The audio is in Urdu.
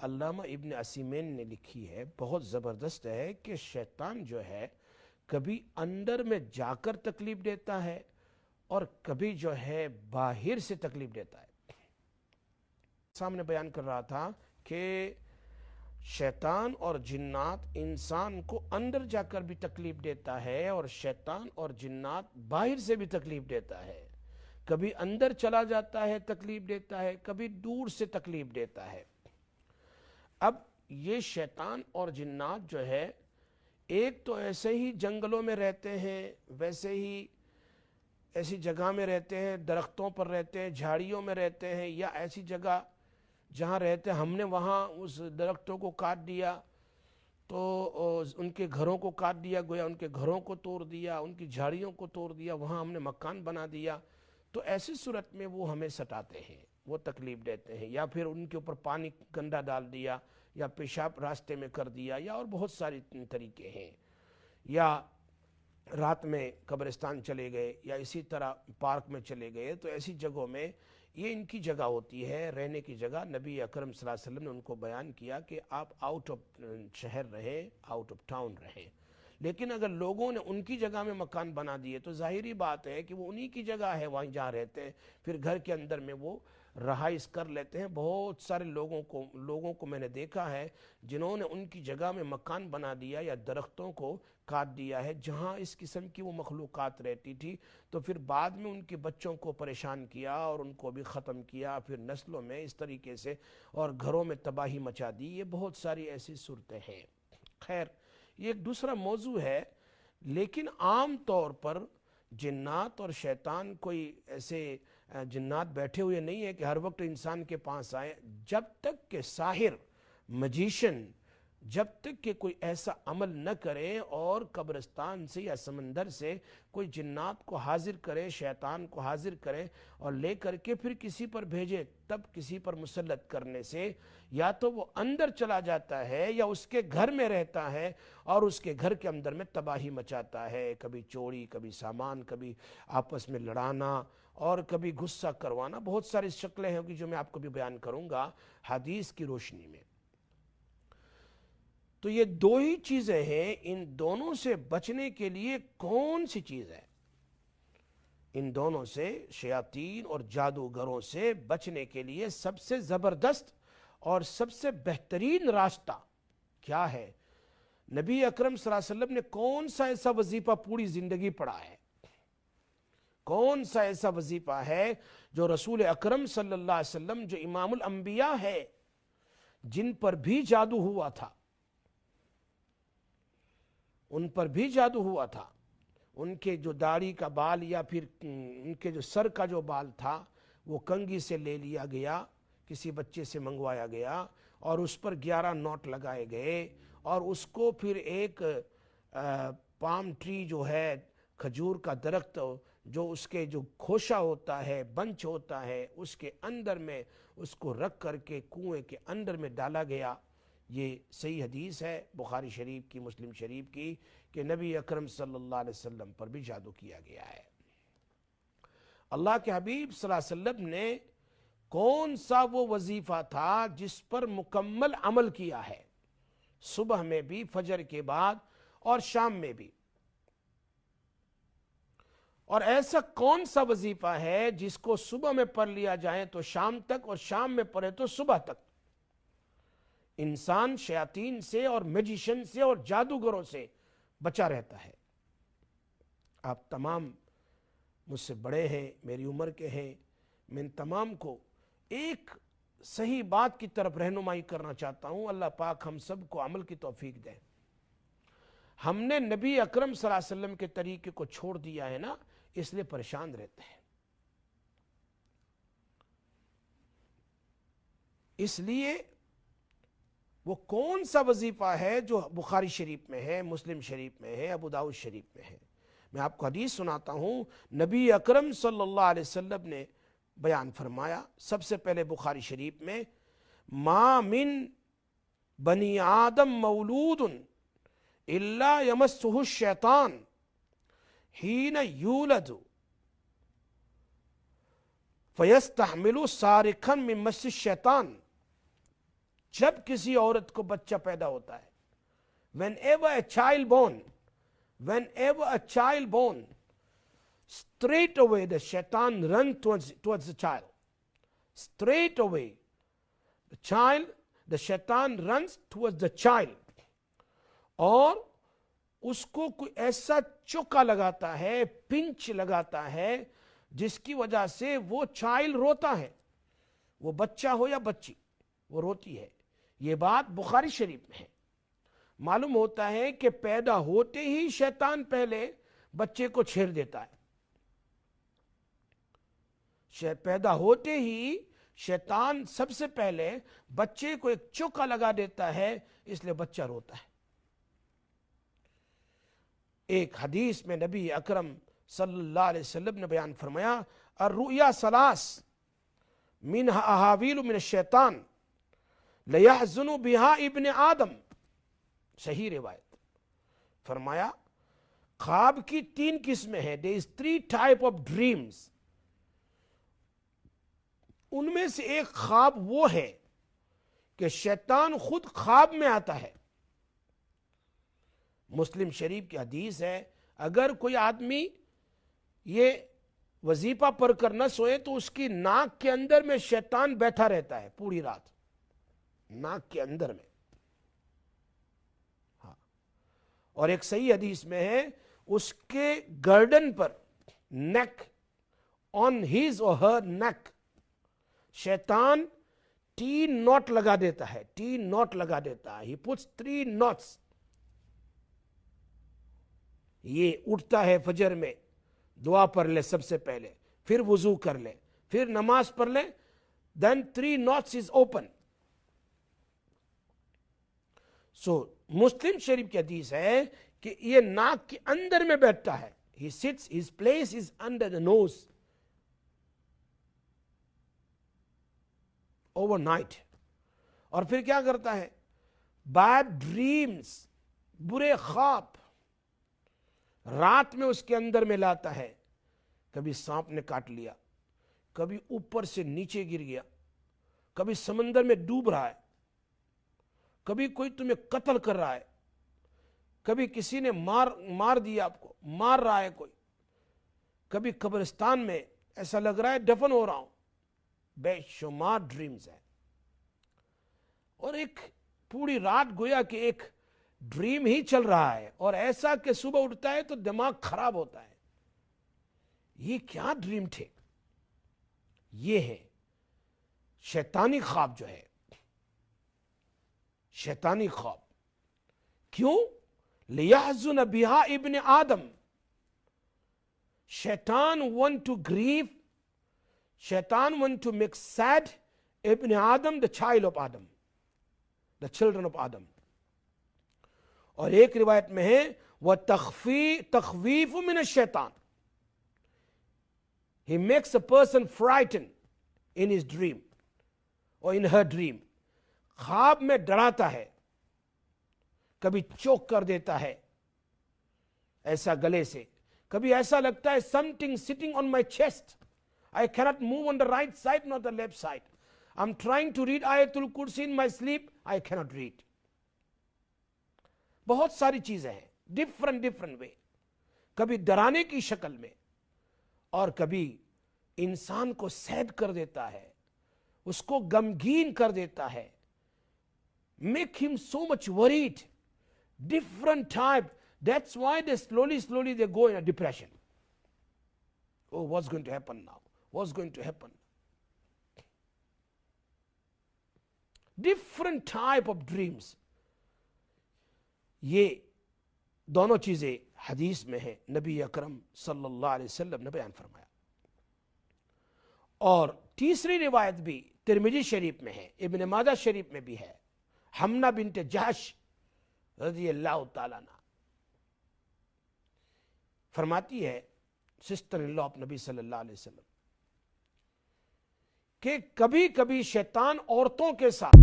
علامہ ابن عثیمین نے لکھی ہے، بہت زبردست ہے، کہ شیطان جو ہے کبھی اندر میں جا کر تکلیف دیتا ہے اور کبھی جو ہے باہر سے تکلیف دیتا ہے۔ سامنے بیان کر رہا تھا کہ شیطان اور جنات انسان کو اندر جا کر بھی تکلیف دیتا ہے اور شیطان اور جنات باہر سے بھی تکلیف دیتا ہے، کبھی اندر چلا جاتا ہے تکلیف دیتا ہے، کبھی دور سے تکلیف دیتا ہے۔ اب یہ شیطان اور جنات جو ہے ایک تو ایسے ہی جنگلوں میں رہتے ہیں، ویسے ہی ایسی جگہ میں رہتے ہیں، درختوں پر رہتے ہیں، جھاڑیوں میں رہتے ہیں، یا ایسی جگہ جہاں رہتے ہیں ہم نے وہاں اس درختوں کو کاٹ دیا تو ان کے گھروں کو کاٹ دیا، گویا ان کے گھروں کو توڑ دیا، ان کی جھاڑیوں کو توڑ دیا، وہاں ہم نے مکان بنا دیا، تو ایسی صورت میں وہ ہمیں ستاتے ہیں، وہ تکلیف دیتے ہیں۔ یا پھر ان کے اوپر پانی گندا ڈال دیا، یا پیشاب راستے میں کر دیا، یا اور بہت ساری طریقے ہیں۔ یا رات میں قبرستان چلے گئے، یا اسی طرح پارک میں چلے گئے، تو ایسی جگہوں میں یہ ان کی جگہ ہوتی ہے، رہنے کی جگہ۔ نبی اکرم صلی اللہ علیہ وسلم نے ان کو بیان کیا کہ آپ آؤٹ آف شہر رہیں، آؤٹ آف ٹاؤن رہیں، لیکن اگر لوگوں نے ان کی جگہ میں مکان بنا دیے تو ظاہری بات ہے کہ وہ انہی کی جگہ ہے، وہیں جہاں رہتے ہیں، پھر گھر کے اندر میں وہ رہائش کر لیتے ہیں۔ بہت سارے لوگوں کو میں نے دیکھا ہے جنہوں نے ان کی جگہ میں مکان بنا دیا یا درختوں کو کاٹ دیا ہے جہاں اس قسم کی وہ مخلوقات رہتی تھی، تو پھر بعد میں ان کے بچوں کو پریشان کیا اور ان کو بھی ختم کیا، پھر نسلوں میں اس طریقے سے، اور گھروں میں تباہی مچا دی۔ یہ بہت ساری ایسی صورتیں ہیں۔ خیر، یہ ایک دوسرا موضوع ہے، لیکن عام طور پر جنات اور شیطان کوئی ایسے جنات بیٹھے ہوئے نہیں ہے کہ ہر وقت انسان کے پاس آئے۔ جب تک کہ ساحر، مجیشن، جب تک کہ کوئی ایسا عمل نہ کرے اور قبرستان سے یا سمندر سے کوئی جنات کو حاضر کرے، شیطان کو حاضر کرے اور لے کر کے پھر کسی پر بھیجے، تب کسی پر مسلط کرنے سے یا تو وہ اندر چلا جاتا ہے یا اس کے گھر میں رہتا ہے اور اس کے گھر کے اندر میں تباہی مچاتا ہے، کبھی چوری، کبھی سامان، کبھی آپس میں لڑانا اور کبھی غصہ کروانا۔ بہت ساری شکلیں ہیں جو میں آپ کو بھی بیان کروں گا حدیث کی روشنی میں۔ تو یہ دو ہی چیزیں ہیں، ان دونوں سے بچنے کے لیے کون سی چیز ہے؟ ان دونوں سے، شیاطین اور جادوگروں سے بچنے کے لیے سب سے زبردست اور سب سے بہترین راستہ کیا ہے؟ نبی اکرم صلی اللہ علیہ وسلم نے کون سا ایسا وظیفہ پوری زندگی پڑھا ہے؟ کون سا ایسا وظیفہ ہے جو رسول اکرم صلی اللہ علیہ وسلم، جو امام الانبیاء ہے، جن پر بھی جادو ہوا تھا، ان پر بھی جادو ہوا تھا، ان کے جو داڑھی کا بال یا پھر ان کے جو سر کا جو بال تھا وہ کنگھی سے لے لیا گیا، کسی بچے سے منگوایا گیا اور اس پر 11 نوٹ لگائے گئے، اور اس کو پھر ایک پام ٹری جو ہے، کھجور کا درخت، جو اس کے جو کھوشا ہوتا ہے، بنچ ہوتا ہے، اس کے اندر میں اس کو رکھ کر کے کنویں کے اندر میں ڈالا گیا۔ یہ صحیح حدیث ہے بخاری شریف کی، مسلم شریف کی، کہ نبی اکرم صلی اللہ علیہ وسلم پر بھی جادو کیا گیا ہے۔ اللہ کے حبیب صلی اللہ علیہ وسلم نے کون سا وہ وظیفہ تھا جس پر مکمل عمل کیا ہے، صبح میں بھی، فجر کے بعد اور شام میں بھی؟ اور ایسا کون سا وظیفہ ہے جس کو صبح میں پڑھ لیا جائے تو شام تک، اور شام میں پڑھے تو صبح تک؟ انسان شیاطین سے اور میجیشن سے اور جادوگروں سے بچا رہتا ہے۔ آپ تمام مجھ سے بڑے ہیں، میری عمر کے ہیں، میں ان تمام کو ایک صحیح بات کی طرف رہنمائی کرنا چاہتا ہوں۔ اللہ پاک ہم سب کو عمل کی توفیق دے۔ ہم نے نبی اکرم صلی اللہ علیہ وسلم کے طریقے کو چھوڑ دیا ہے نا، اس لیے پریشان رہتے ہیں۔ اس لیے وہ کون سا وظیفہ ہے جو بخاری شریف میں ہے، مسلم شریف میں ہے، ابو داؤد شریف میں ہے؟ میں آپ کو حدیث سناتا ہوں۔ نبی اکرم صلی اللہ علیہ وسلم نے بیان فرمایا، سب سے پہلے بخاری شریف میں، ما من بنی آدم مولود الا یمسہ الشیطان حین یولد فیستحمل سارقا من مس الشیطان۔ جب کسی عورت کو بچہ پیدا ہوتا ہے, whenever a child born, straight away the shaitan runs towards the child. Straight away the shaitan runs towards the child. اور اس کو کوئی ایسا چوکا لگاتا ہے, پنچ لگاتا ہے, جس کی وجہ سے وہ چائلڈ روتا ہے, وہ بچہ ہو یا بچی, وہ روتی ہے. یہ بات بخاری شریف میں ہے. معلوم ہوتا ہے کہ پیدا ہوتے ہی شیطان پہلے بچے کو چھیڑ دیتا ہے. پیدا ہوتے ہی شیطان سب سے پہلے بچے کو ایک چوکا لگا دیتا ہے, اس لیے بچہ روتا ہے. ایک حدیث میں نبی اکرم صلی اللہ علیہ وسلم نے بیان فرمایا, الرؤیا ثلاث منها احاویل من الشیطان لیحزن بها ابن آدم. صحیح روایت. فرمایا خواب کی 3 قسمیں ہیں. there is 3 type of dreams. ان میں سے ایک خواب وہ ہے کہ شیطان خود خواب میں آتا ہے. مسلم شریف کی حدیث ہے, اگر کوئی آدمی یہ وظیفہ پڑھ کر نہ سوئے تو اس کی ناک کے اندر میں شیطان بیٹھا رہتا ہے پوری رات, ناک کے اندر میں. ہاں, اور ایک صحیح حدیث میں ہے اس کے گردن پر, نیک, آن ہز اور ہر نیک, شیطان 3 نوٹ لگا دیتا ہے. 3 نوٹ لگا دیتا ہے. He puts 3 knots. یہ اٹھتا ہے فجر میں, دعا پڑھ لے سب سے پہلے, پھر وضو کر لے, پھر نماز پڑھ لے, then 3 knots is open. So مسلم شریف کی حدیث ہے کہ یہ ناک کے اندر میں بیٹھتا ہے. He sits, his place is under the nose overnight. اور پھر کیا کرتا ہے, bad dreams, برے خواب رات میں اس کے اندر میں لاتا ہے. کبھی سانپ نے کاٹ لیا, کبھی اوپر سے نیچے گر گیا, کبھی سمندر میں ڈوب رہا ہے, کبھی کوئی تمہیں قتل کر رہا ہے, کبھی کسی نے مار دیا آپ کو, مار رہا ہے کوئی, کبھی قبرستان میں ایسا لگ رہا ہے دفن ہو رہا ہوں. بے شمار ڈریمز ہیں. اور ایک پوری رات گویا کہ ایک ڈریم ہی چل رہا ہے, اور ایسا کہ صبح اٹھتا ہے تو دماغ خراب ہوتا ہے. یہ کیا ڈریم تھے؟ یہ ہے شیطانی خواب جو ہے, شیطانی خواب. کیوں؟ لیحزن بها ابن آدم. شیطان want to grieve, شیطان want to make sad ابن آدم, the child of Adam, the children of Adam. اور ایک روایت میں ہے وہ تخویف من الشیطان. He makes a person frightened in his dream or in her dream. خواب میں ڈراتا ہے, کبھی چوک کر دیتا ہے ایسا گلے سے, کبھی ایسا لگتا ہے something sitting on my chest. I cannot move on the right side nor the left side. I'm trying to read Ayatul Kursi in my sleep. I cannot read. بہت ساری چیزیں ہیں ڈفرنٹ وے. کبھی ڈرانے کی شکل میں, اور کبھی انسان کو سیڈ کر دیتا ہے, اس کو غمگین کر دیتا ہے, make him so much worried. Different type. That's why they slowly they go in a depression. Oh, what's going to happen now? What's going to happen? Different type of dreams. یہ دونوں چیزیں حدیث میں ہیں, نبی اکرم صلی اللہ علیہ وسلم نے بیان فرمایا. اور تیسری روایت بھی ترمذی شریف میں ہے, ابن ماجہ شریف میں بھی ہے. حمنہ بنت جہش رضی اللہ تعالیٰ عنہ فرماتی ہے, سسٹر ان لا آف نبی صلی اللہ علیہ وسلم, کہ کبھی کبھی شیطان عورتوں کے ساتھ